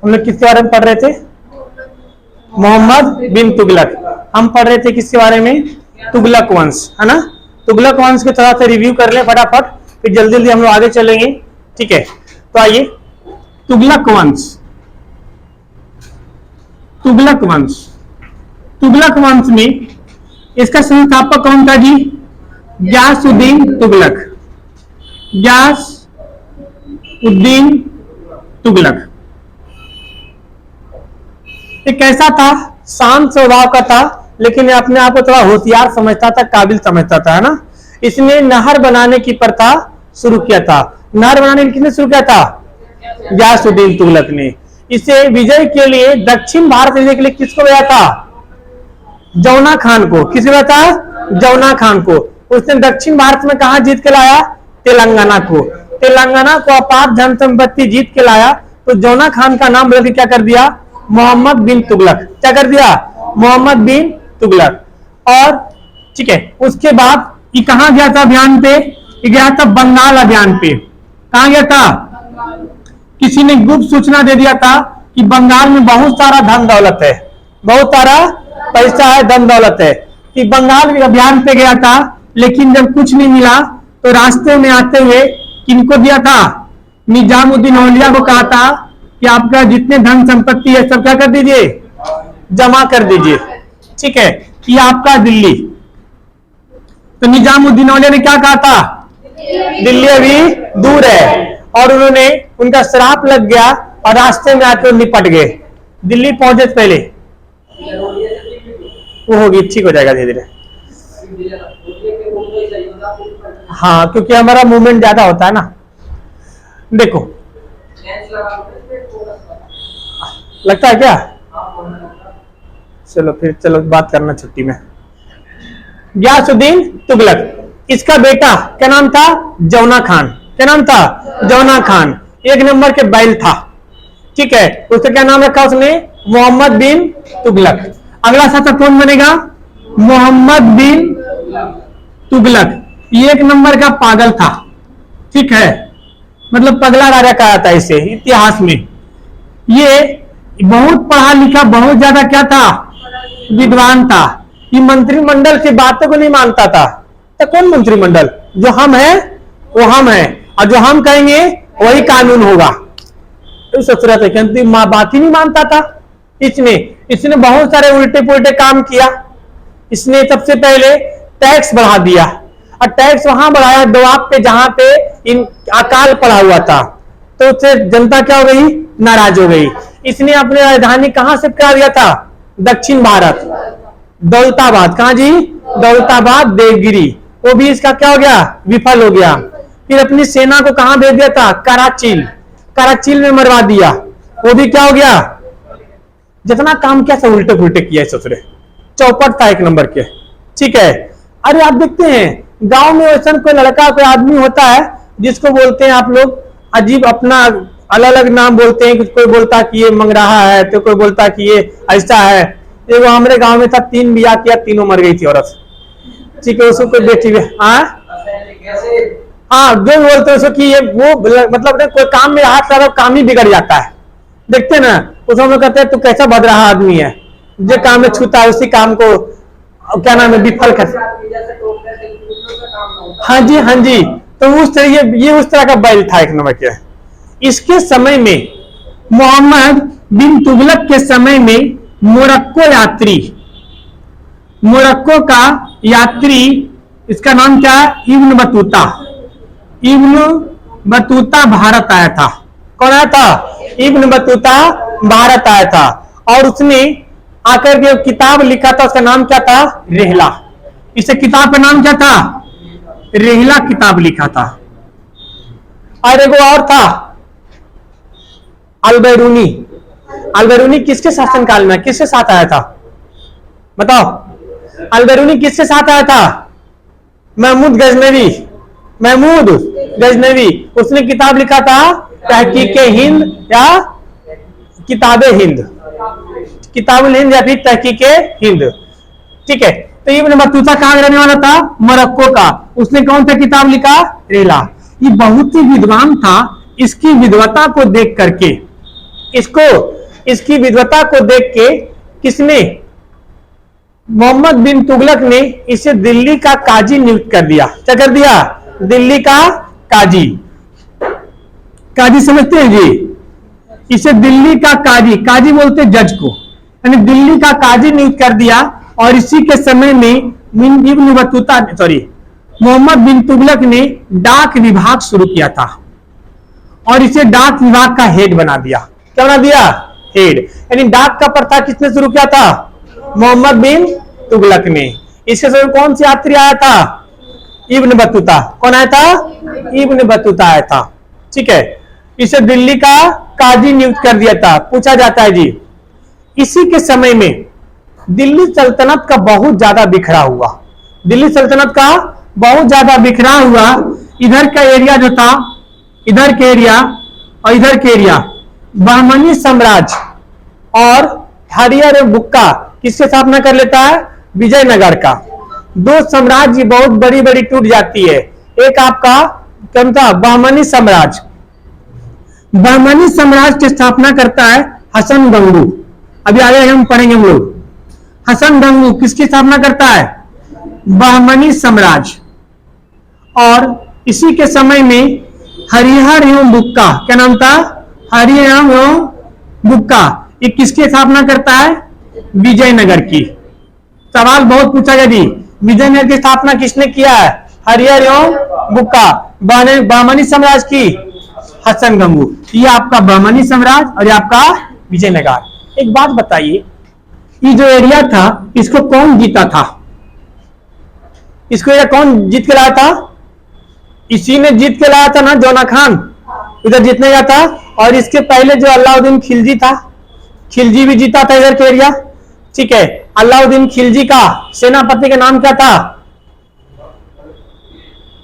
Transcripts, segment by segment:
हम लोग किसके बारे में पढ़ रहे थे? मोहम्मद बिन तुगलक। हम पढ़ रहे थे किसके बारे में? तुगलक वंश, है ना। तुगलक वंश के थोड़ा सा रिव्यू कर ले फटाफट, फिर जल्दी जल्दी हम लोग आगे चलेंगे, ठीक है। तो आइए, तुगलक वंश। तुगलक वंश, तुगलक वंश में इसका संस्थापक कौन था जी? गयासुद्दीन तुगलक। गयासउद्दीन तुगलक। एक कैसा था? शांत स्वभाव का था, लेकिन अपने आप को थोड़ा होशियार समझता था, काबिल समझता था, है ना। इसने नहर बनाने की प्रथा शुरू किया था। नहर बनाने की किसने शुरू किया था? गयासुद्दीन तुगलक ने। इसे विजय के लिए दक्षिण भारत विजय के लिए किसको भेजा था? जौना खान को। किसको भेजा था? जौना खान को। उसने दक्षिण भारत में कहा जीत के लाया? तेलंगाना को। तेलंगाना को अपार धन संपत्ति जीत के लाया, तो जौना खान का नाम बदल के क्या कर दिया? मोहम्मद बिन तुगलक। क्या कर दिया? मोहम्मद बिन तुगलक। और ठीक है, उसके बाद ये कहां गया था अभियान पे? ये गया था बंगाल अभियान पे। कहां गया था? किसी ने गुप्त सूचना दे दिया था कि बंगाल में बहुत सारा धन दौलत है, बहुत सारा पैसा है, धन दौलत है। कि बंगाल अभियान पे गया था, लेकिन जब कुछ नहीं मिला तो रास्ते में आते हुए किनको दिया था? निजामुद्दीन औलिया को कहा था कि आपका जितने धन संपत्ति है सब क्या कर दीजिए? जमा कर दीजिए, ठीक है। ये आपका दिल्ली। तो निजामुद्दीन औलिया ने क्या कहा था? दिल्ली अभी दूर है, और उन्होंने, उनका श्राप लग गया और रास्ते में आकर निपट गए। दिल्ली पहुंचे पहले वो होगी, ठीक हो जाएगा धीरे धीरे। हाँ, क्योंकि हमारा मूवमेंट ज्यादा होता है ना। देखो, लगता है क्या? चलो फिर, चलो बात करना छुट्टी में। गयासुद्दीन तुगलक, इसका बेटा क्या नाम था? जौना खान। क्या नाम था? जौना खान। एक नंबर के बैल था, ठीक है। उसका क्या नाम रखा उसने? मोहम्मद बिन तुगलक। अगला शासक कौन बनेगा? मोहम्मद बिन तुगलक। ये एक नंबर का पागल था, ठीक है। मतलब पगला राजा कहा था इसे इतिहास में। ये बहुत पढ़ा लिखा, बहुत ज्यादा क्या था? विद्वान था। ये मंत्रिमंडल की बातों को नहीं मानता था। तो कौन मंत्रिमंडल? जो हम हैं वो हम हैं, और जो हम कहेंगे वही कानून होगा। तो सोच रहा था कि बात ही नहीं मानता था। इसने बहुत सारे उल्टे पुल्टे काम किया। इसने सबसे पहले टैक्स बढ़ा दिया, और टैक्स वहां बढ़ाया दोआब पे जहां पे इन अकाल पड़ा हुआ था, तो उससे जनता क्या हो गई? नाराज हो गई। इसने अपनी राजधानी कहां शिफ्ट करा दिया था? दक्षिण भारत, दौलताबाद। कहां जी? दौलताबाद, देवगिरी। वो भी इसका क्या हो गया? विफल हो गया। फिर अपनी सेना को कहां भेज दिया था? कराचील। कराचील में मरवा दिया। वो भी क्या हो गया? जितना काम किया सब उल्टे पुल्टे किया है ससुरे। चौपट था एक नंबर के, ठीक है। अरे आप देखते हैं गांव में वैसा कोई लड़का, कोई आदमी होता है जिसको बोलते हैं आप लोग अजीब, अपना अलग अलग नाम बोलते हैं। कोई बोलता कि ये मंगराहा है, तो कोई बोलता कि ये ऐसा है। ये वो हमारे गांव में था, 3 बियाह किया, तीनों मर गई थी औरत, ठीक है। उसको कोई बेटी भी हाँ, जो बोलते हैं उसको कि ये वो मतलब कोई काम में हाथ लगा, काम ही बिगड़ जाता है। देखते ना, उसमें हम लोग कहते हैं तू कैसा बदराहा आदमी है, जो काम में छूता है उसी काम को क्या नाम है? विफल कर। हाँ जी, हाँ जी। तो उस तरह ये उस तरह का बैल था एक नंबर के। इसके समय में, मोहम्मद बिन तुगलक के समय में, मोरक्को का यात्री, इसका नाम क्या है? Ibn Battuta. Ibn Battuta Bharat आया था। कौन आया था? इब्न बतूता भारत आया था, और उसने आकर के किताब लिखा था। उसका नाम क्या था? रेहला। इसे किताब का नाम क्या था? रेहला किताब लिखा था। और एक और था अलबैरूनी। अलबैरूनी किसके शासनकाल में, किसके साथ आया था? बताओ, अलबैरूनी किसके साथ आया था? महमूद गजनवी। महमूद गजनवी। उसने किताब लिखा था तहकीक हिंद या किताबे हिंद, किताबुल हिंद या फिर तहकीक हिंद, ठीक है। तो इब्न बतूता कहां रहने वाला था? मोरक्को का। उसने कौन सा किताब लिखा? रेला। ये बहुत ही विद्वान था। इसकी विद्वता को देख करके इसको, इसकी विद्वता को देख के किसने, मोहम्मद बिन तुगलक ने इसे दिल्ली का काजी नियुक्त कर दिया। क्या कर दिया? दिल्ली का काजी। काजी समझते हैं जी? इसे दिल्ली का काजी, काजी बोलते जज को, यानी दिल्ली का काजी नियुक्त कर दिया। और इसी के समय में इब्न बतूता, सॉरी, मोहम्मद बिन तुगलक ने डाक विभाग शुरू किया था और इसे डाक विभाग का हेड बना दिया। क्या बना दिया? हेड। यानी डाक का प्रथा किसने शुरू किया था? मोहम्मद बिन तुगलक ने। इसके समय कौन सी यात्री आया था? Ibn Battuta. कौन आया था? इब्न बतूता आया था। ठीक है, इसे दिल्ली का काजी नियुक्त कर दिया था। पूछा जाता है जी, इसी के समय में दिल्ली सल्तनत का बहुत ज्यादा बिखरा हुआ। दिल्ली सल्तनत का बहुत ज्यादा बिखरा हुआ। इधर का एरिया जो था, इधर के एरिया और इधर के एरिया, बहमनी साम्राज्य और हरियर बुक्का किसके स्थापना कर लेता है? विजयनगर का। दो साम्राज्य बहुत बड़ी बड़ी टूट जाती है। एक आपका कौन था? बहमनी साम्राज्य। बहमनी साम्राज्य की स्थापना करता है हसन गंगू। अभी आगे हम पढ़ेंगे हम लोग। हसन गंगू किसकी स्थापना करता है? बहमनी साम्राज्य। और इसी के समय में हरिहर एवं बुक्का, क्या नाम था? हरिहर एवं बुक्का, ये किसकी स्थापना करता है? विजयनगर की। सवाल बहुत पूछा गया जी, विजयनगर की स्थापना किसने किया है? हरिहर एवं बुक्का। बहमनी साम्राज्य की हसन गंगू। ये आपका बहमनी साम्राज्य और ये आपका विजयनगर। एक बात बताइए, ये जो एरिया था इसको कौन जीता था? इसको एरिया कौन जीत के लाया था? इसी ने जीत के लाया था ना, जौना खान इधर जीतने गया था। और इसके पहले जो अलाउद्दीन खिलजी था, खिलजी भी जीता था इधर के एरिया। ठीक है, अलाउद्दीन खिलजी का सेनापति का नाम क्या था?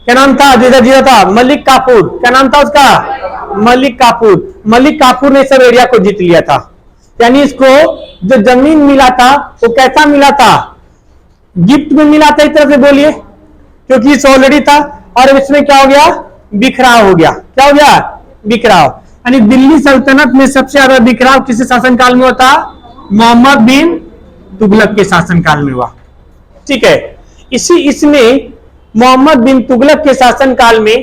क्या नाम था? जिधर जीता था मलिक काफूर। क्या नाम था उसका? मलिक काफूर। मलिक काफूर ने सब एरिया को जीत लिया था। यानी इसको जो जमीन मिला था वो कैसा मिला था? गिफ्ट में मिला था, एक तरह से बोलिए, क्योंकि इस ऑलरेडी था और इसमें क्या हो गया? बिखराव हो गया। क्या हो गया? बिखराव। यानी दिल्ली सल्तनत में सबसे ज्यादा बिखराव किसके शासनकाल में होता? मोहम्मद बिन तुगलक के शासनकाल में हुआ। ठीक है, इसमें मोहम्मद बिन तुगलक के शासनकाल में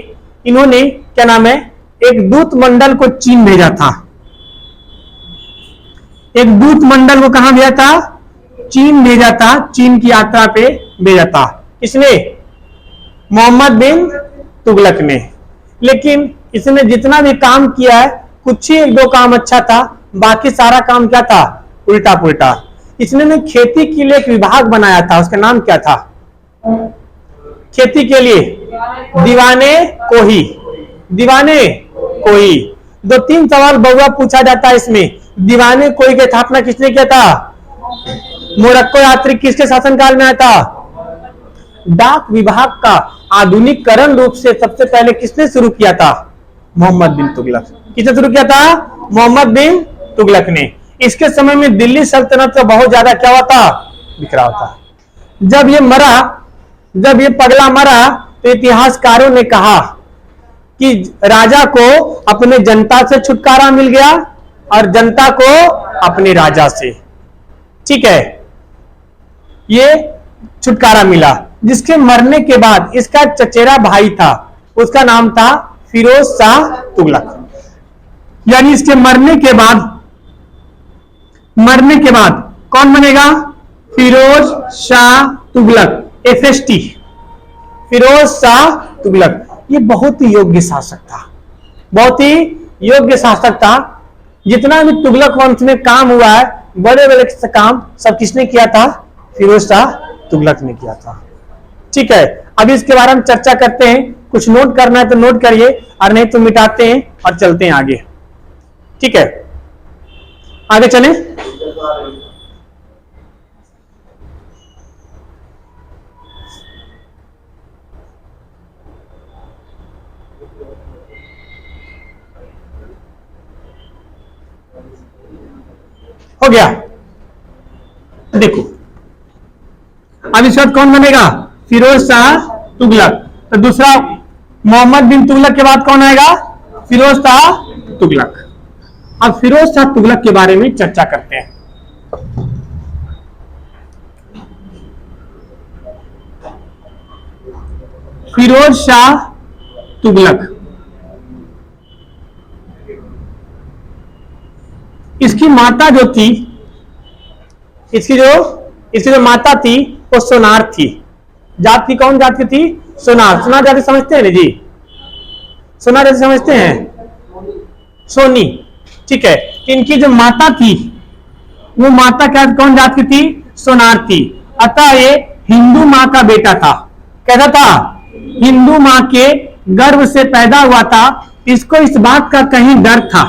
इन्होंने क्या नाम है, एक दूत मंडल को चीन भेजा था। एक दूत मंडल को कहां भेजा था? चीन भेजा था। चीन की यात्रा पे भेजा था। इसने मोहम्मद बिन तुगलक ने। लेकिन इसने जितना भी काम किया है, कुछ ही एक दो काम अच्छा था, बाकी सारा काम क्या था? उल्टा पुल्टा। इसने खेती के लिए एक विभाग बनाया था, उसका नाम क्या था? खेती के लिए दीवाने कोही। दीवाने कोही। दो तीन सवाल बहुआ पूछा जाता है इसमें। दीवाने कोही की स्थापना किसने किया था? मोरक्को यात्री किसके शासनकाल में आया था? डाक विभाग का आधुनिकीकरण रूप से सबसे पहले किसने शुरू किया था? मोहम्मद बिन तुगलक। किसने शुरू किया था? मोहम्मद बिन तुगलक ने। इसके समय में दिल्ली सल्तनत का बहुत ज्यादा क्या हुआ था? बिखराव था। जब ये मरा, जब ये पगला मरा, तो इतिहासकारों ने कहा कि राजा को अपने जनता से छुटकारा मिल गया और जनता को अपने राजा से। ठीक है, ये छुटकारा मिला। जिसके मरने के बाद इसका चचेरा भाई था, उसका नाम था फिरोज शाह तुगलक। यानी इसके मरने के बाद कौन बनेगा? फिरोज शाह तुगलक, FST, फिरोज शाह तुगलक। ये बहुत ही योग्य शासक था, बहुत ही योग्य शासक था। जितना भी तुगलक वंश में काम हुआ है, बड़े बड़े काम सब किसने किया था? फिरोज शाह तुगलक ने किया था। ठीक है, अभी इसके बारे में चर्चा करते हैं। कुछ नोट करना है तो नोट करिए, और नहीं तो मिटाते हैं और चलते हैं आगे। ठीक है, आगे चलें। हो गया। देखो, अब इस वक्त कौन बनेगा? फिरोज शाह तुगलक। तो दूसरा मोहम्मद बिन तुगलक के बाद कौन आएगा? फिरोज शाह तुगलक। अब फिरोज शाह तुगलक के बारे में चर्चा करते हैं। फिरोज शाह तुगलक, इसकी माता जो थी, इसकी जो माता थी वो सोनार थी। जाति कौन जात की थी? सोनार। सोनार जाति समझते हैं ना जी? सोनार जाति समझते हैं? सोनी, ठीक है। इनकी जो माता थी वो माता क्या, कौन जात की थी? सोनार थी। अतः ये हिंदू माँ का बेटा था। कैसा था? हिंदू माँ के गर्भ से पैदा हुआ था। इसको इस बात का कहीं डर था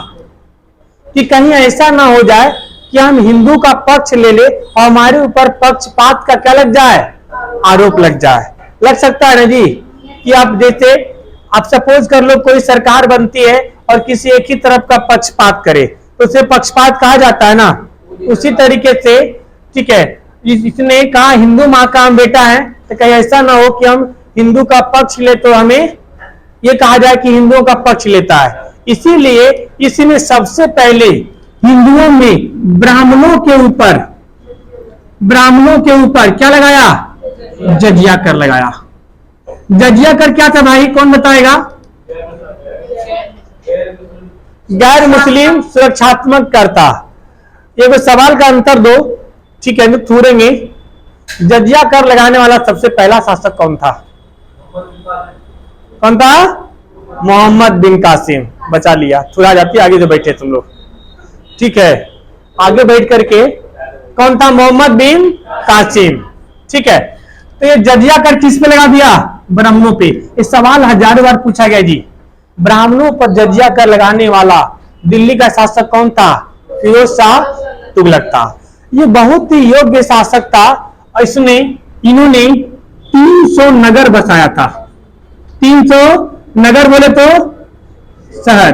कि कहीं ऐसा ना हो जाए कि हम हिंदू का पक्ष ले ले और हमारे ऊपर पक्षपात का क्या लग जाए? आरोप लग जाए। लग सकता है ना जी? कि आप जैसे आप सपोज कर लो कोई सरकार बनती है और किसी एक ही तरफ का पक्षपात करे तो उसे पक्षपात कहा जाता है ना। उसी तरीके से, ठीक है, इसने कहा हिंदू माँ का हम बेटा है, तो कहीं ऐसा ना हो कि हम हिंदू का पक्ष ले तो हमें ये कहा जाए कि हिंदुओं का पक्ष लेता है। इसीलिए इसने सबसे पहले हिंदुओं में ब्राह्मणों के ऊपर क्या लगाया? जजिया कर लगाया। जजिया कर क्या था भाई, कौन बताएगा? गैर मुस्लिम सुरक्षात्मक करता। ये कोई सवाल का अंतर दो, ठीक है, थूरेंगे। जजिया कर लगाने वाला सबसे पहला शासक कौन था? कौन था? मोहम्मद बिन कासिम। बचा लिया, थोड़ा जाती आगे जो बैठे तुम लोग, ठीक है। आगे बैठ करके कौन था? मोहम्मद बिन कासिम, ठीक है। तो ये जजिया कर किस पे लगा दिया? ब्राह्मणों पे। ये सवाल हजारों बार पूछा गया जी। ब्राह्मणों पर जजिया कर लगाने वाला दिल्ली का शासक कौन था? फिरोज शाह तुगलक था। ये बहुत ही योग्य शासक था। इन्होंने 300 नगर बसाया था। 300 नगर बोले तो शहर।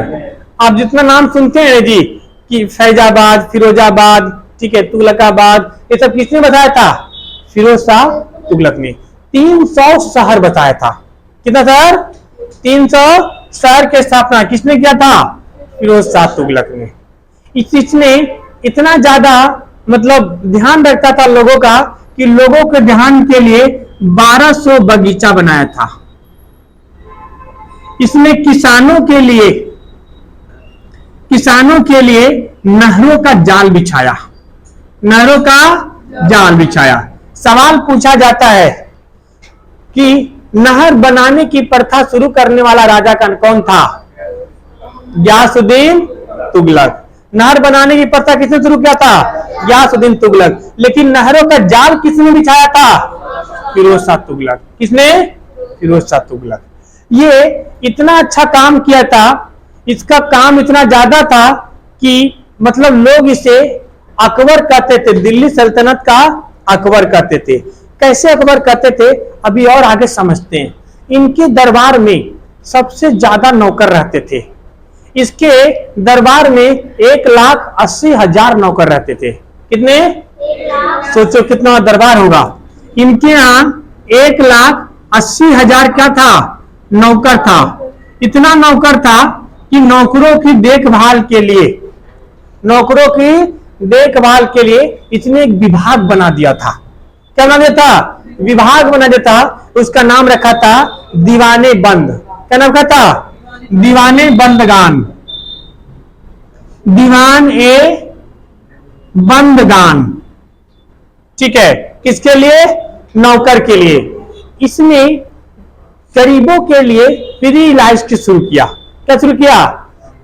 आप जितना नाम सुनते हैं जी कि फैजाबाद, फिरोजाबाद, ठीक है, तुगलकाबाद, ये सब किसने बताया था? फिरोज शाह तुगलक ने। 300 शहर बताया था। कितना शहर? 300 शहर की स्थापना किसने किया था? फिरोज शाह तुगलक ने। इसने इतना ज्यादा मतलब ध्यान रखता था लोगों का कि लोगों के ध्यान के लिए 1200 बगीचा बनाया था। इसने किसानों के लिए नहरों का जाल बिछाया। नहरों का जाल बिछाया। सवाल पूछा जाता है कि नहर बनाने की प्रथा शुरू करने वाला राजा कौन था? गयासुद्दीन तुगलक। नहर बनाने की प्रथा किसने शुरू किया था? गयासुद्दीन तुगलक। लेकिन नहरों का जाल किसने बिछाया था? फिरोज शाह तुगलक। किसने? फिरोज शाह तुगलक। ये इतना अच्छा काम किया था, इसका काम इतना ज्यादा था कि मतलब लोग इसे अकबर कहते थे। दिल्ली सल्तनत का अकबर कहते थे। कैसे अकबर कहते थे अभी और आगे समझते हैं। इनके दरबार में सबसे ज्यादा नौकर रहते थे। इसके दरबार में 1,80,000 नौकर रहते थे। कितने? सोचो कितना दरबार होगा। इनके यहाँ 1,80,000 क्या था? नौकर था। इतना नौकर था कि नौकरों की देखभाल के लिए इसने एक विभाग बना दिया था। क्या बना दिया था? विभाग बना दिया था। उसका नाम रखा था दीवाने बंद। क्या नाम रखा था? दीवाने बंदगान। दीवान ए बंदगान, ठीक है। किसके लिए? नौकर के लिए। इसने गरीबों के लिए फ्री इलाज की शुरू किया। क्या शुरू किया?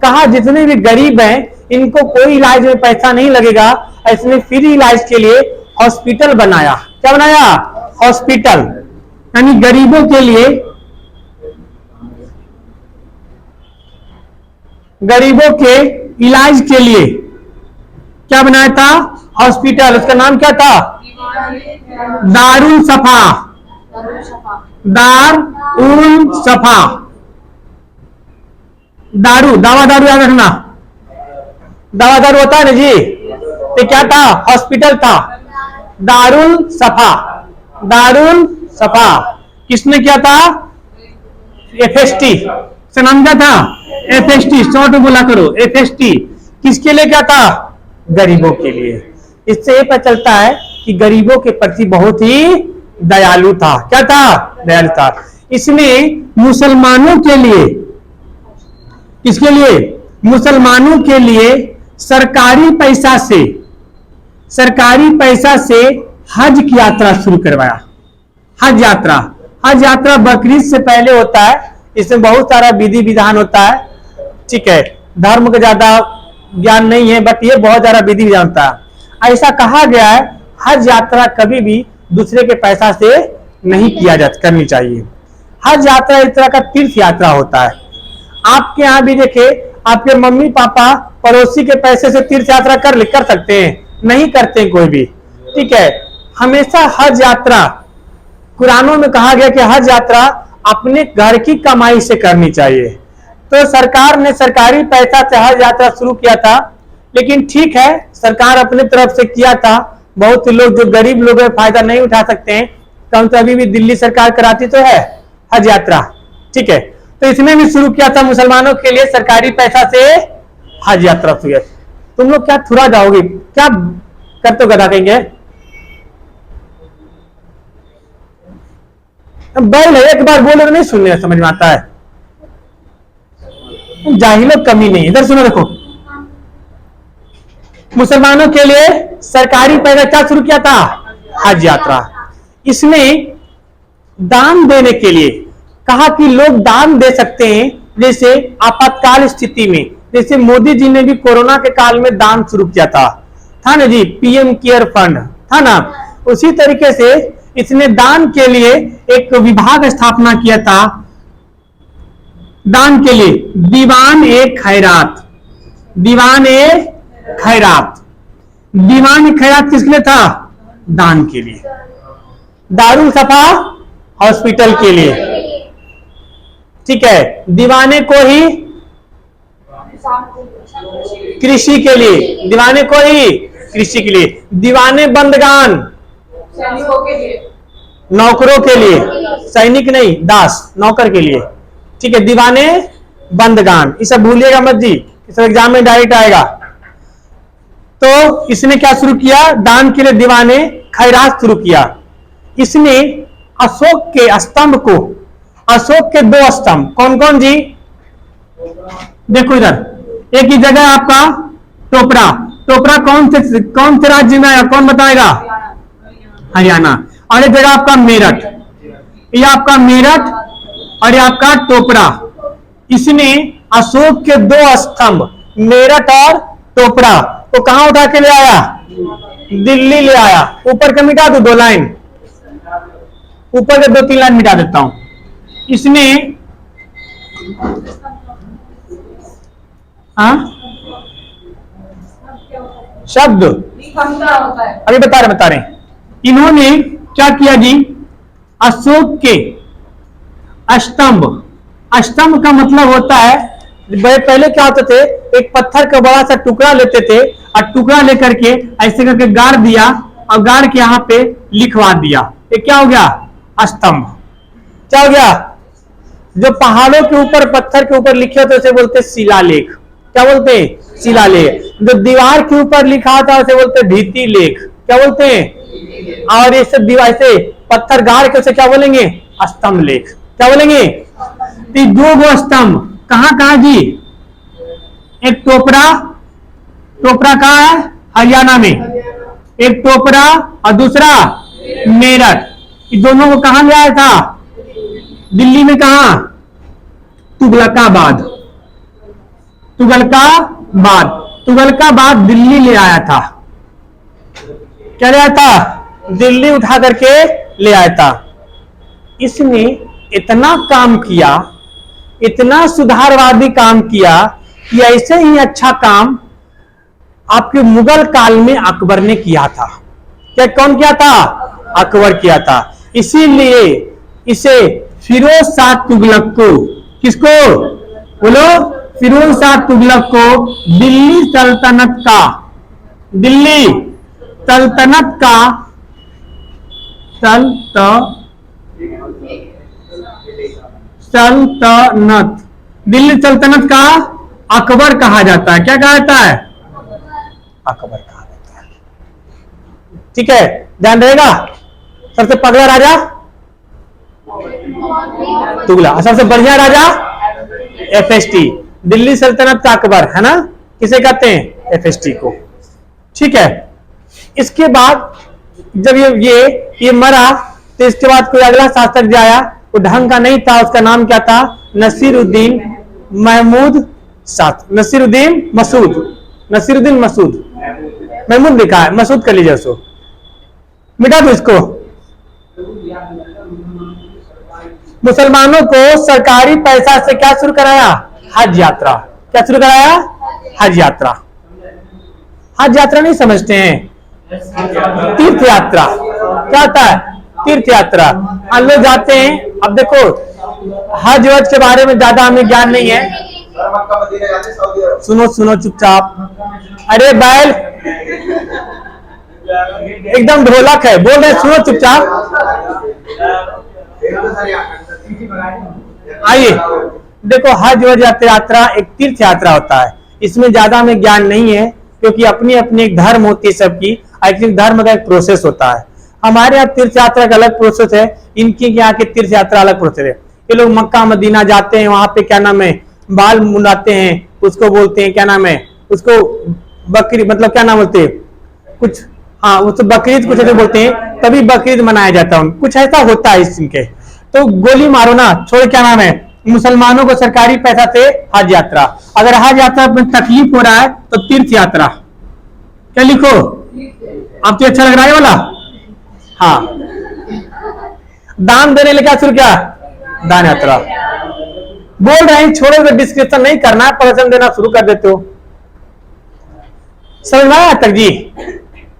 कहा जितने भी गरीब हैं इनको कोई इलाज में पैसा नहीं लगेगा। इसने फ्री इलाज के लिए हॉस्पिटल बनाया। क्या बनाया? हॉस्पिटल, यानी गरीबों के लिए, गरीबों के इलाज के लिए क्या बनाया था? हॉस्पिटल। उसका नाम क्या था? दारुल सफा। दारुल सफा। दारू, दावा दारू याद रखना। दावा दारू होता है ना जी। तो क्या था? हॉस्पिटल था। दारुल सफा। दारुल सफा किसने किया था? FST से नाम क्या था? FST, शॉर्ट बोला करो, FST। किसके लिए क्या था? गरीबों के लिए। इससे ये पता चलता है कि गरीबों के प्रति बहुत ही दयालु था। क्या था? दयालु था। इसने मुसलमानों के लिए, किसके लिए? मुसलमानों के लिए सरकारी पैसा से हज की यात्रा शुरू करवाया। हज यात्रा बकरीद से पहले होता है। इसमें बहुत सारा विधि विधान होता है, ठीक है। धर्म का ज्यादा ज्ञान नहीं है, बट ये बहुत ज्यादा विधि विधान होता है। ऐसा कहा गया है हज यात्रा कभी भी दूसरे के पैसा से नहीं करनी चाहिए। हज यात्रा एक तरह का तीर्थ यात्रा होता है। आपके यहाँ भी देखे, आपके मम्मी पापा पड़ोसी के पैसे से तीर्थ यात्रा कर सकते हैं? नहीं करते कोई भी, ठीक है। हमेशा हज यात्रा, कुरानों में कहा गया कि हज यात्रा अपने घर की कमाई से करनी चाहिए। तो सरकार ने सरकारी पैसा से हज यात्रा शुरू किया था, लेकिन ठीक है, सरकार अपने तरफ से किया था। बहुत से लोग जो गरीब लोग हैं फायदा नहीं उठा सकते हैं, कम तो अभी भी दिल्ली सरकार कराती तो है हज यात्रा, ठीक है। तो इसने भी शुरू किया था मुसलमानों के लिए सरकारी पैसा से हज यात्रा शुरू। तुम लोग क्या थुरा जाओगे? क्या करते हो गधा कहेंगे? बैल है, एक बार बोलो नहीं सुनने समझ में आता है। जाहिलों कमी नहीं। इधर सुनो, देखो, मुसलमानों के लिए सरकारी पैसा क्या शुरू किया था? हज यात्रा। इसने दान देने के लिए कहा कि लोग दान दे सकते हैं, जैसे आपातकाल स्थिति में, जैसे मोदी जी ने भी कोरोना के काल में दान शुरू किया था ना जी, पीएम केयर फंड था ना। उसी तरीके से इसने दान के लिए एक विभाग स्थापना किया था। दान के लिए दीवान ए खैरात। दीवान ए खैरात किसके लिए था? दान के लिए। दारुल सफा हॉस्पिटल के लिए, ठीक है। दीवाने को ही कृषि के लिए, दीवाने बंदगान नौकरों के लिए, सैनिक नहीं, दास नौकर के लिए, ठीक है। दीवाने बंदगान, इसे भूलिएगा मत जी, इस एग्जाम में डायरेक्ट आएगा। तो इसने क्या शुरू किया? दान के लिए दीवाने खैरात शुरू किया। इसने अशोक के स्तंभ को, अशोक के 2 स्तंभ, कौन कौन जी? देखो इधर, एक ही जगह आपका टोपरा कौन से राज्य में है? कौन बताएगा? हरियाणा। और एक जगह आपका मेरठ, ये आपका मेरठ और ये आपका टोपरा। इसने अशोक के 2 स्तंभ मेरठ और टोपरा को कहां उठा के ले आया? दिल्ली ले आया। ऊपर का मिटा दो 2 लाइन, ऊपर के 2-3 लाइन मिटा देता हूं। इसने शब्द अभी बता रहे। इन्होंने क्या किया जी? अशोक के स्तंभ का मतलब होता है, पहले क्या होते थे, एक पत्थर का बड़ा सा टुकड़ा लेते थे और टुकड़ा लेकर के ऐसे करके गाड़ दिया और गाड़ के यहाँ पे लिखवा दिया। ये क्या हो गया? स्तंभ। क्या हो गया? जो पहाड़ों के ऊपर पत्थर के ऊपर लिखे होते उसे बोलते शिलालेख। क्या बोलते हैं? शिलालेख। जो दीवार के ऊपर लिखा होता है उसे बोलते भित्ति लेख। क्या बोलते हैं? और ये सब दीवार से पत्थर गाड़ के उसे क्या बोलेंगे? स्तंभ लेख। क्या बोलेंगे? 2 स्तंभ कहाँ जी? एक टोपरा कहाँ है? हरियाणा में। एक टोपरा और दूसरा मेरठ। दोनों को कहां ले आया था? दिल्ली में। कहा? तुगलकाबाद दिल्ली ले आया था। क्या ले आया था? दिल्ली उठा करके ले आया था। इसने इतना काम किया, इतना सुधारवादी काम किया कि ऐसे ही अच्छा काम आपके मुगल काल में अकबर ने किया था। क्या कौन किया था? अकबर किया था। इसीलिए इसे फिरोज शाह तुगलक को, किसको बोलो? फिरोज शाह तुगलक को दिल्ली सल्तनत का अकबर कहा जाता है। क्या कहा जाता है? अकबर कहा जाता है। ठीक है, ध्यान रहेगा। सबसे पगला राजा तुगलक, सबसे बढ़िया राजा एफएसटी। दिल्ली सल्तनत का अकबर है ना, किसे कहते हैं? एफएसटी को। ठीक है, इसके बाद जब ये मरा तो इसके बाद कोई अगला शासक जो आया वो ढंग का नहीं था, उसका नाम क्या था? नसीरुद्दीन महमूद साथ, नसीरुद्दीन मसूद, नसीरुद्दीन मसूद, महमूद लिखा है, मसूद कर लीजिए उसको, मिटा दो इसको। मुसलमानों को सरकारी पैसा से क्या शुरू कराया? हज यात्रा। क्या शुरू कराया? हज यात्रा। हज यात्रा नहीं समझते हैं, तीर्थ यात्रा। क्या होता है? तीर्थ यात्रा। हम लोग जाते हैं, अब देखो हज वज के बारे में ज्यादा हमें ज्ञान नहीं है। सुनो सुनो चुपचाप, अरे बैल एकदम ढोलक है, बोल रहे सुनो चुपचाप। आइए देखो, हज वज यात्रा एक तीर्थ यात्रा होता है, इसमें ज्यादा हमें ज्ञान नहीं है क्योंकि अपनी अपनी एक धर्म होती है सबकी, धर्म का एक प्रोसेस होता है। हमारे यहाँ तीर्थ यात्रा का अलग प्रोसेस है, इनकी यहाँ के तीर्थ यात्रा अलग प्रोसेस है। ये लोग मक्का मदीना जाते हैं, वहां पे क्या नाम है, बाल मुंडाते हैं, उसको बोलते हैं क्या नाम है, उसको बकरी, मतलब क्या नाम बोलते हैं कुछ, हाँ उसको बकरीद कुछ ऐसे बोलते हैं, तभी बकरीद मनाया जाता है, कुछ ऐसा होता है इनके। तो गोली मारो ना, छोड़, क्या नाम है, मुसलमानों को सरकारी पैसा से हज यात्रा। अगर हज यात्रा में तकलीफ हो रहा है तो तीर्थ यात्रा। क्या लिखो, आपको अच्छा लग रहा है वाला? हाँ, दान देने लगा शुरू किया, दान यात्रा। बोल रहे हैं छोड़ो, तो डिस्क्रिप्शन नहीं करना है, प्रवचन देना शुरू कर देते हो। समझ में आया तक जी?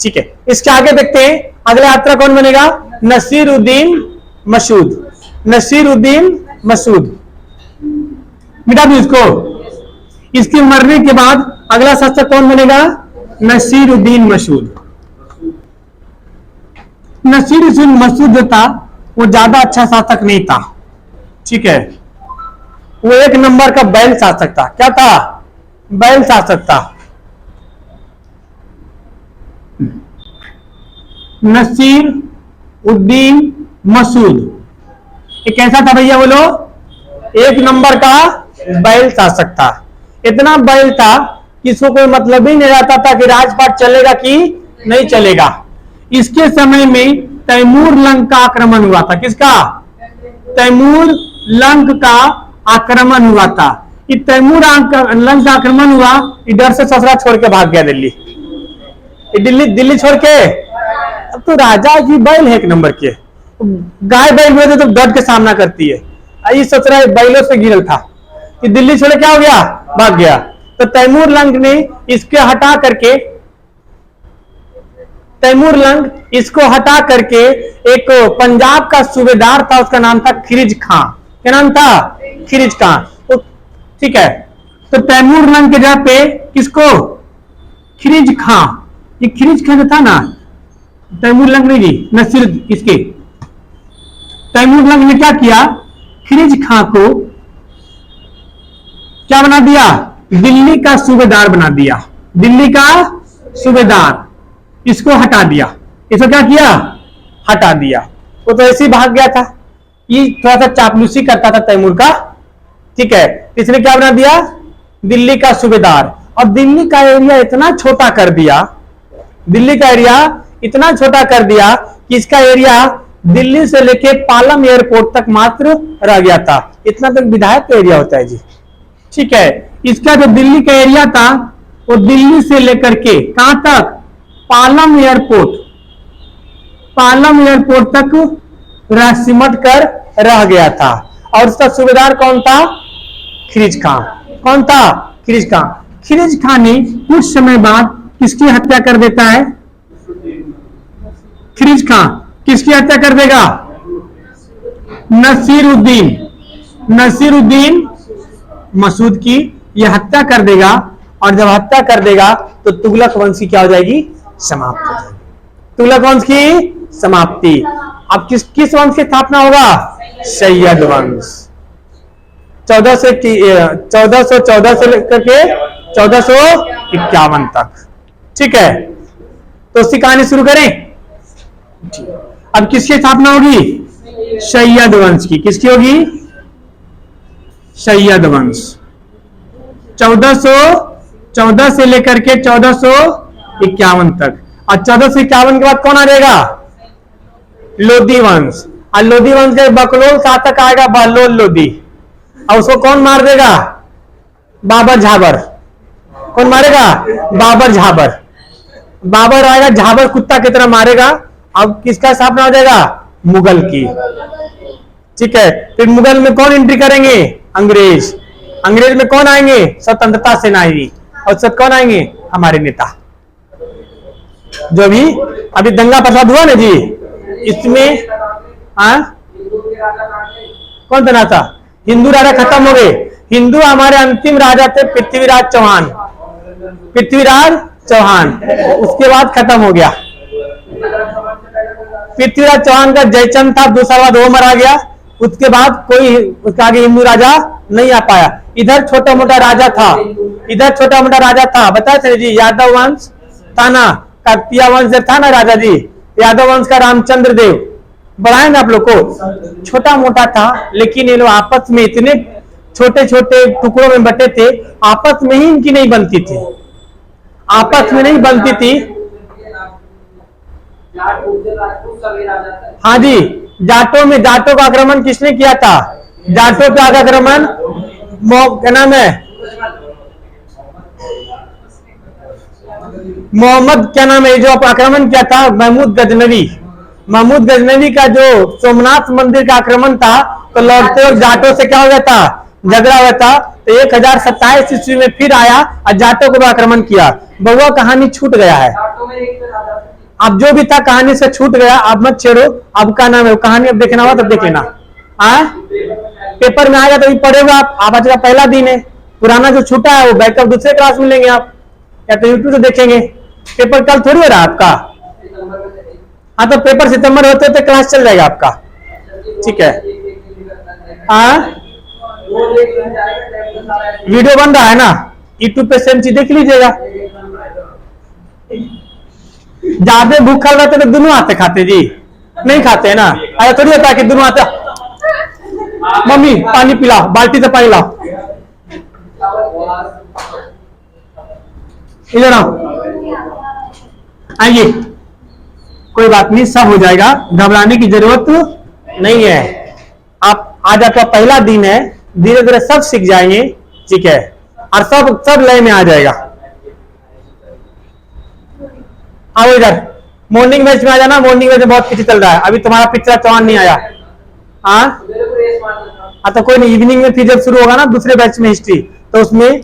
ठीक है, इसके आगे देखते हैं अगला यात्रा कौन बनेगा? नसीरुद्दीन मसूद। नसीरुद्दीन मसूद, मिटा दो इसको। इसके मरने के बाद अगला शासक कौन बनेगा? नसीरुद्दीन मसूद। नसीरुद्दीन मसूद जो था वो ज्यादा अच्छा शासक नहीं था। ठीक है, वो एक नंबर का बैल शासक था। क्या था? बैल शासक था। नसीर उद्दीन मसूद एक ऐसा था भैया, बोलो, एक नंबर का बैल शासक था। इतना बैल था कि इसको कोई मतलब ही नहीं रहता था कि राजपाट चलेगा कि नहीं चलेगा। इसके समय में तैमूर लंग का आक्रमण हुआ था। किसका? तैमूर लंग का आक्रमण हुआ था। ये तैमूर लंग का आक्रमण हुआ, इधर से ससुरा छोड़ के भाग गया दिल्ली। दिल्ली छोड़ के। अब तो राजा की बैल है एक नंबर के, गाय बैल हुए तो डट के सामना करती है। ये ससुरा बैलों से गिरल था कि दिल्ली छोड़े क्या हो गया? भाग गया। तो तैमूर लंग ने इसके हटा करके, तैमूर लंग इसको हटा करके एक पंजाब का सूबेदार था, उसका नाम था खिरिज खां। क्या नाम था? खिरिज खां। तो ठीक है, तो तैमूर लंग के जगह पे किसको? खिरिज खां। ये खिरिज खां जो था ना, तैमूर लंग नहीं जी, नसीर इसके, तैमूर लंग ने क्या किया? खिरिज खां को क्या बना दिया? दिल्ली का सूबेदार बना दिया। दिल्ली का सूबेदार, इसको हटा दिया। इसको क्या किया? हटा दिया। वो तो ऐसे ही भाग गया था। ये थोड़ा सा चापलूसी करता था तैमूर का। ठीक है, इसने क्या बना दिया? दिल्ली का सूबेदार। और दिल्ली का एरिया इतना छोटा कर दिया, दिल्ली का एरिया इतना छोटा कर दिया कि इसका एरिया दिल्ली से लेके पालम एयरपोर्ट तक मात्र रह गया था। इतना तक विधायक का एरिया होता है जी। ठीक है, इसका जो दिल्ली का एरिया था वो दिल्ली से लेकर के कहां तक? पालम एयरपोर्ट, पालम एयरपोर्ट तक सिमट कर रह गया था। और उसका सूबेदार कौन था? खिरिज खां। कौन था? खिरिज खां। खिरिज खां ने कुछ समय बाद किसकी हत्या कर देता है? खिरिज खां किसकी हत्या कर देगा? नसीरुद्दीन, नसीरुद्दीन मसूद की यह हत्या कर देगा। और जब हत्या कर देगा तो तुगलक वंश की क्या हो जाएगी? समाप्त हो जाएगी। तुगलक वंश की समाप्ति। अब किस वंश की स्थापना होगा? सैयद वंश। 1414 से लेकर के 1451 तक। ठीक है, तो उसकी कहानी शुरू करें। अब किसकी स्थापना होगी? शैयद वंश की। किसकी होगी? शैयद वंश। 1414 से लेकर के 1451 तक। और 1451 के बाद कौन आ जाएगा? लोधी वंश। और लोधी वंश के बकलोल शासक आएगा बहलोल लोधी, और उसको कौन मार देगा? बाबर झाबर। कौन मारेगा? बाबर झाबर। बाबर आएगा, झाबर कुत्ता की तरह मारेगा। अब किसका स्थापना हो जाएगा? मुगल की। ठीक है, फिर मुगल में कौन एंट्री करेंगे? अंग्रेज। अंग्रेज में कौन आएंगे? स्वतंत्रता सेनानी। और सब कौन आएंगे? हमारे नेता। जो भी अभी दंगा फसाद हुआ ना जी, इसमें कौन बना था? हिंदू राजा खत्म हो गए। हिंदू हमारे अंतिम राजा थे पृथ्वीराज चौहान। पृथ्वीराज चौहान उसके बाद खत्म हो गया। पृथ्वीराज चौहान का जयचंद था, 2 साल बाद वो मारा गया। उसके बाद कोई उसके आगे हिंदू राजा नहीं आ पाया। इधर छोटा मोटा राजा था, इधर छोटा मोटा राजा था, बताए थे जी, यादव वंश था ना, काकतीय वंश था ना राजा जी, यादव वंश का रामचंद्र देव, बढ़ाए ना आप लोग को। छोटा मोटा था, लेकिन ये लोग आपस में इतने छोटे छोटे टुकड़ों में बटे थे, आपस में ही इनकी नहीं बनती थी, आपस में नहीं बनती थी। हाँ जी, जाटों में, जाटों का आक्रमण किसने किया था? जाटों का आक्रमण क्या नाम है? मोहम्मद, क्या नाम है जो आक्रमण किया था? महमूद गजनवी। महमूद गजनवी का जो सोमनाथ मंदिर का आक्रमण था, तो लौटते वक्त जाटों से क्या हो गया था? झगड़ा हुआ था। तो 1027 ईस्वी में फिर आया और जाटों को आक्रमण किया। बउआ कहानी छूट गया है, अब जो भी था कहानी से छूट गया, अब मत छेड़ो। अब का नाम है कहानी, अब देखना हुआ तब देख लेना। पेपर में आएगा तभी पढ़ेगा आप। आज का पहला दिन है, पुराना जो छूटा है वो बैकअप दूसरे क्लास में लेंगे आप, या तो यूट्यूब से देखेंगे। पेपर कल थोड़ी हो रहा है आपका। हाँ, तो पेपर सितंबर होते तो क्लास चल जाएगा आपका। ठीक है, वीडियो बन रहा है ना यूट्यूब पे, सेम चीज देख लीजिएगा। ज्यादा भूख खा रहते तो दोनों हाथे खाते जी, नहीं खाते है ना। ऐसा थोड़ी होता है कि दोनों हाथे, मम्मी पानी पिलाओ, बाल्टी से पानी लाओ, इधर आओ, आइए, कोई बात नहीं, सब हो जाएगा, घबराने की जरूरत नहीं है। आप आज आपका पहला दिन है, धीरे धीरे सब सीख जाएंगे। ठीक है, और सब लय में आ जाएगा। आओ इधर, मॉर्निंग बैच में आ जाना। मॉर्निंग बैच में बहुत कुछ चल रहा है, अभी तुम्हारा पिक्चर चौहान नहीं आया। हाँ, तो कोई नहीं, इवनिंग में फिर जब शुरू होगा ना दूसरे बैच में हिस्ट्री, तो उसमें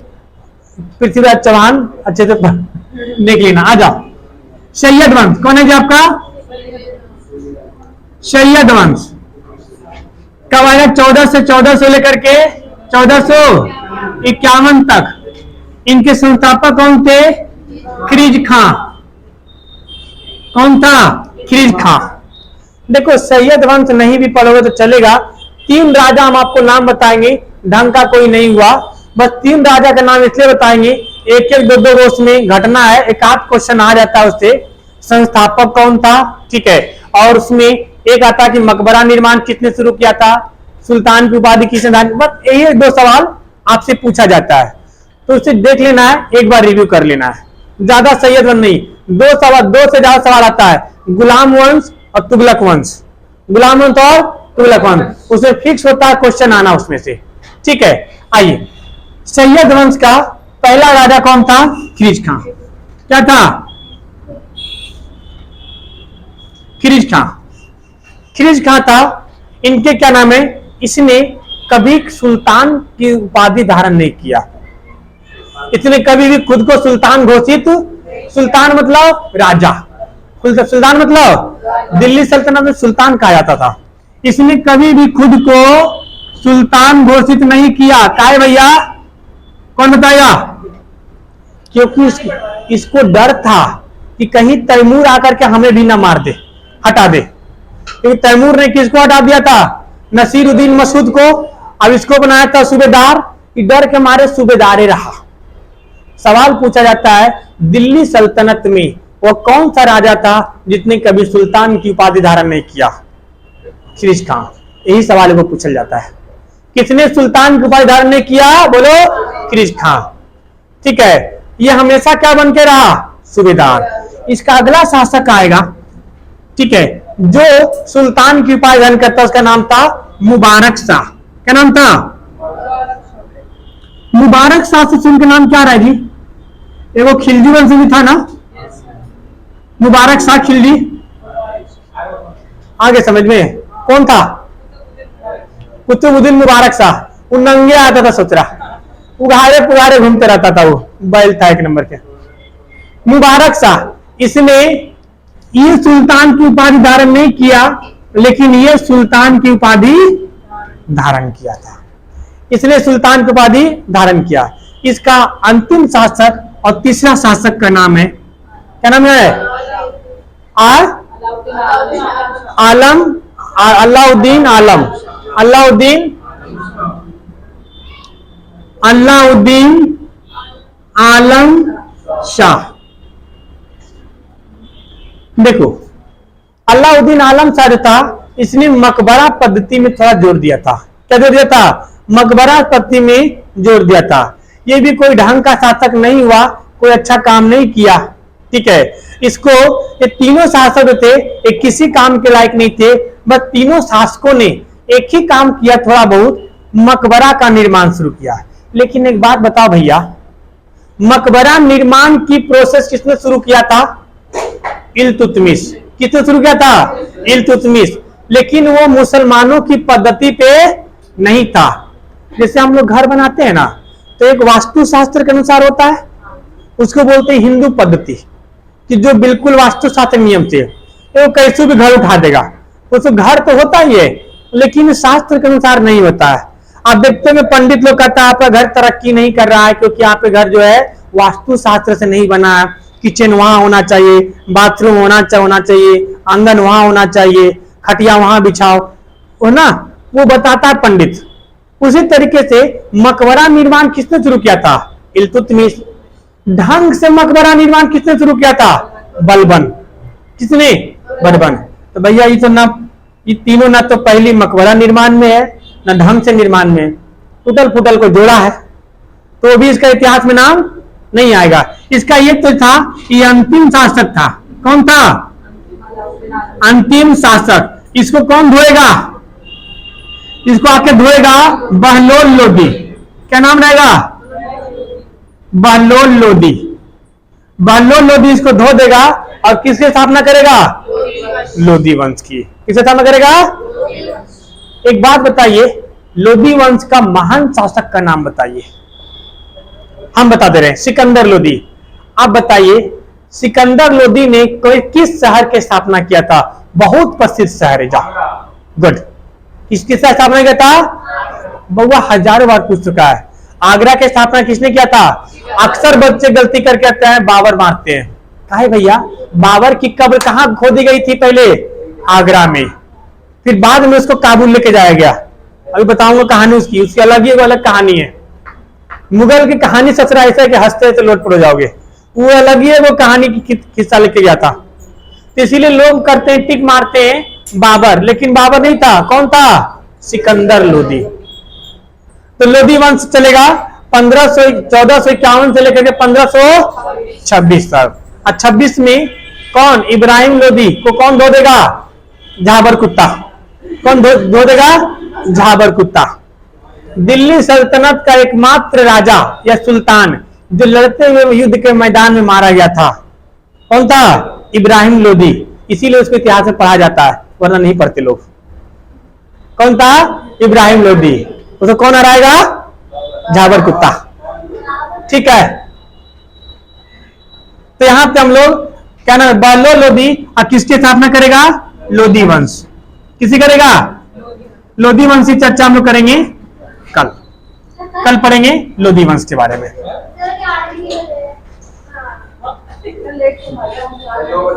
पृथ्वीराज चौहान अच्छे से देख लेना। आ जाओ। शैयद वंश कौन है जी आपका? शैयद वंश कब आएगा? 1414 से लेकर के 1451 तक। इनके संस्थापक कौन थे? खिरिज खां। कौन था? खिरिज खां। देखो, सैयद वंश नहीं भी पढ़ोगे तो चलेगा। 3 राजा हम आपको नाम बताएंगे, ढंग का कोई नहीं हुआ, बस 3 राजा का नाम इसलिए बताएंगे, एक एक 2-2 वर्ष में घटना है, एक आध क्वेश्चन आ जाता है उससे। संस्थापक कौन था? ठीक है, और उसमें एक आता कि मकबरा निर्माण किसने शुरू किया था, सुल्तान की उपाधि किसने दान, बस यही 2 सवाल आपसे पूछा जाता है, तो उसे देख लेना है, एक बार रिव्यू कर लेना है, ज्यादा सैयद वंश नहीं। 2 से ज्यादा सवाल आता है, गुलाम वंश और तुगलक वंश, गुलाम वंश और तुगलक वंश, उसमें फिक्स होता है क्वेश्चन आना उसमें से। ठीक है, आइए, सैयद वंश का पहला राजा कौन था? खिरिज खां। क्या था? खिरिज खां। खिरिज खां था। इनके क्या नाम है? इसने कभी सुल्तान की उपाधि धारण नहीं किया, इसने कभी भी खुद को सुल्तान घोषित, सुल्तान मतलब राजा, सुल्तान मतलब दिल्ली सल्तनत में सुल्तान कहा जाता था, इसने कभी भी खुद को सुल्तान घोषित नहीं किया। काय भैया, कौन बताएगा? क्योंकि इसको डर था कि कहीं तैमूर आकर के हमें भी ना मार दे, हटा दे। क्योंकि तैमूर ने किसको हटा दिया था? नसीरुद्दीन मसूद को। अब इसको बनाया था सूबेदार, कि डर के मारे सूबेदारे रहा, सवाल पूछा जाता है दिल्ली सल्तनत में वो कौन सा राजा था जिसने कभी सुल्तान की उपाधि धारण नहीं किया? खिरिज खां। यही सवाल को पूछा जाता है, किसने सुल्तान की उपाधि धारण नहीं किया? बोलो, खिरिज खां। ठीक है, ये हमेशा क्या बन के रहा? सूबेदार। इसका अगला शासक आएगा, ठीक है, जो सुल्तान की उपाधि धारण करता उसका नाम था मुबारक शाह। क्या नाम था? मुबारक शाह से उनका नाम क्या रहा जी? एगो खिलजी वंश भी था ना, मुबारक शाह खिलजी। आगे समझ में कौन था? कुतुबुद्दीन मुबारक शाह। वो नंगे आता था, सोच रहा, उगारे पुगारे घूमते रहता था, वो बैल था एक नंबर के। मुबारक शाह, इसने ये सुल्तान की उपाधि धारण नहीं किया, लेकिन ये सुल्तान की उपाधि धारण किया था। इसने सुल्तान की उपाधि धारण किया। इसका अंतिम शासक और तीसरा शासक का नाम है, क्या नाम है? आलम, अलाउद्दीन आलम, अलाउद्दीन आलम शाह। देखो, अलाउद्दीन आलम शाह जो था, इसने मकबरा पद्धति में थोड़ा जोर दिया था। क्या जोर दिया था? मकबरा पद्धति में जोर दिया था। ये भी कोई ढंग का शासक नहीं हुआ, कोई अच्छा काम नहीं किया। ठीक है, इसको, ये तीनों शासक थे, ये किसी काम के लायक नहीं थे, बस तीनों शासकों ने एक ही काम किया, थोड़ा बहुत मकबरा का निर्माण शुरू किया। लेकिन एक बात बताओ भैया, मकबरा निर्माण की प्रोसेस किसने शुरू किया था? इल्तुतमिश। किसने शुरू किया था? इल्तुतमिश। लेकिन वो मुसलमानों की पद्धति पे नहीं था। जैसे हम लोग घर बनाते हैं ना, तो एक वास्तुशास्त्र के अनुसार होता है, उसको बोलते हैं हिंदू पद्धति, कि जो बिल्कुल वास्तुशास्त्र नियम से तो कैसे भी घर उठा देगा। उसको घर तो होता ही है, लेकिन शास्त्र के अनुसार नहीं होता है। आप देखते हैं पंडित लोग कहता है आपका घर तरक्की नहीं कर रहा है, क्योंकि आपके घर जो है वास्तुशास्त्र से नहीं बना है। किचन वहां होना चाहिए, बाथरूम होना चाहिए, आंगन वहां होना चाहिए, खटिया वहां बिछाओ, हो ना, वो बताता है पंडित। उसी तरीके से मकबरा निर्माण किसने शुरू किया था? इल्तुतमिश। ढंग से मकबरा निर्माण किसने शुरू किया था? बलबन। किसने? बलबन। तो भैया ये तो ना, ये तीनों ना तो पहली मकबरा निर्माण में है, ना ढंग से निर्माण में, टूटल फुटल को जोड़ा है, तो भी इसका इतिहास में नाम नहीं आएगा। इसका ये तो था, ये अंतिम शासक था। कौन था? अंतिम शासक। इसको कौन धोएगा? इसको आके धोएगा बहलोल लोदी। क्या नाम रहेगा? बहलोल लोदी। बहलोल लोदी इसको धो देगा और किसकी स्थापना करेगा? लोदी वंश की। किसकी स्थापना करेगा? एक बात बताइए, लोदी वंश का महान शासक का नाम बताइए। हम बता दे रहे हैं, सिकंदर लोदी। आप बताइए, सिकंदर लोदी ने कोई किस शहर की स्थापना किया था? बहुत प्रसिद्ध शहर है जहां। गुड। किसकी स्थापना किया था? बउआ हजारों बार पूछ चुका है। आगरा की स्थापना किसने किया था? अक्सर बच्चे गलती करके आते हैं, बाबर मारते हैं। काहे भैया? बाबर की कब्र कहां खोदी गई थी? पहले आगरा में, फिर बाद में उसको काबुल लेके जाया गया। अभी बताऊंगा कहानी उसकी, उसकी अलग ही, वो अलग कहानी है। मुगल की कहानी ससुरा ऐसा है कि हंसते तो लोट पड़ जाओगे, वो अलग ही है, वो कहानी की किस्सा लेके गया था। तो इसीलिए लोग करते हैं, टिक मारते हैं बाबर, लेकिन बाबर नहीं था। कौन था? सिकंदर लोदी। तो लोदी वंश चलेगा 1451 से लेकर के 1526 तक। और 26 में कौन? इब्राहिम लोदी को कौन धो देगा? झाबर कुत्ता। कौन धो देगा? झाबर कुत्ता। दिल्ली सल्तनत का एकमात्र राजा या सुल्तान जो लड़ते हुए युद्ध के मैदान में मारा गया था, कौन था? इब्राहिम लोदी। इसीलिए उसको इतिहास में पढ़ा जाता है, वरना नहीं पढ़ते लोग। कौन था? इब्राहिम लोदी। उसको कौन हराएगा? झाबर कुत्ता। ठीक है, तो यहां पे हम लोग क्या नाम है? बहलोल लोदी। और किसकी स्थापना करेगा? लोदी वंश। किसी करेगा? लोदी वंश की चर्चा हम लोग करेंगे कल पढ़ेंगे लोदी वंश के बारे में।